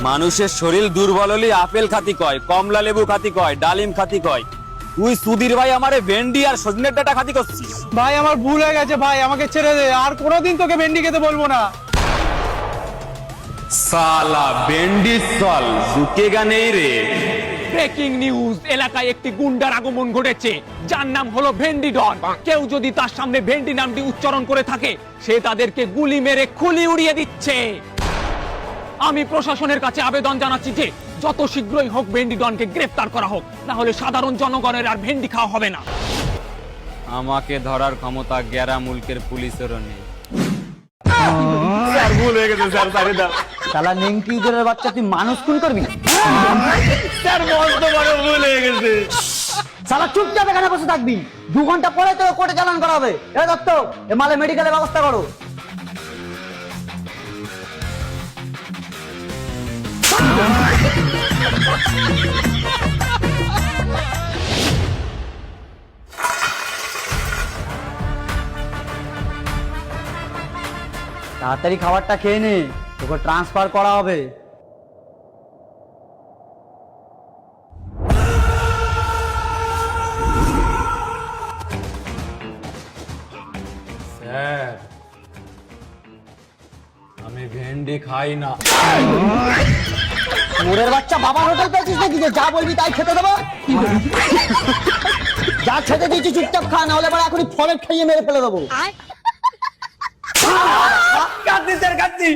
মানুষের শরীর দুর্বল হলে আপেল খাতি কয়, কমলা লেবু খাতি কয়, ডালিম খাতি কয়। তুই সুধীর ভাই আমারে ভেন্ডি আর সজনের ডাটা খাতি করছিস। ভাই আমার ভুল হয়ে গেছে ভাই, আমাকে ছেড়ে দে, আর কোনোদিন তোকে ভেন্ডি খেতে বলবো না। সালা ভেন্ডি চল ঝুঁকেগা নেই রে। ব্রেকিং নিউজ, এলাকায় একটি গুন্ডার আগমন ঘটেছে যার নাম হলো ভেন্ডি ডন। কেউ যদি তার সামনে ভেন্ডি নামটি উচ্চারণ করে থাকে সে তাদেরকে গুলি মেরে খুলি উড়িয়ে দিচ্ছে। আমি প্রশাসনের কাছে আবেদন জানাচ্ছি যে যত শীঘ্রই হোক ভেন্ডি ডনকে গ্রেফতার করা হোক, না হলে সাধারণ জনগণের আর ভেন্ডি খাওয়া হবে না। আমাকে ধরার ক্ষমতা গ্যারা মুলকের পুলিশেরও নেই। ভুল হয়ে গেছে স্যার, সারি দাও। শালা নেংটি উজরের বাচ্চা, তুই মানুষ খুন করবি? স্যার মস্ত বড় ভুল হয়ে গেছে। শালা চুপচাপ এখানে বসে থাকবি, 2 ঘন্টা পরে তোকে কোর্টে চালান করা হবে। এ দত্ত, এ মালে মেডিকেলের ব্যবস্থা করো। তাড়াতাড়ি খাবারটা খেয়ে নে, তোকে ট্রান্সফার করা হবে। স্যার আমি ভেন্ডি খাই না। মোড়ের বাচ্চা, বাবার হোটেল পেয়েছিস নাকি যে যা বলবি তাই খেতে দেবো? যা খেতে দিয়েছি চুপচাপ খা, না হলে এবার এখনই ফলের খাইয়ে মেরে ফেলে দেবো। কাঁদছি স্যার, কাঁদছি।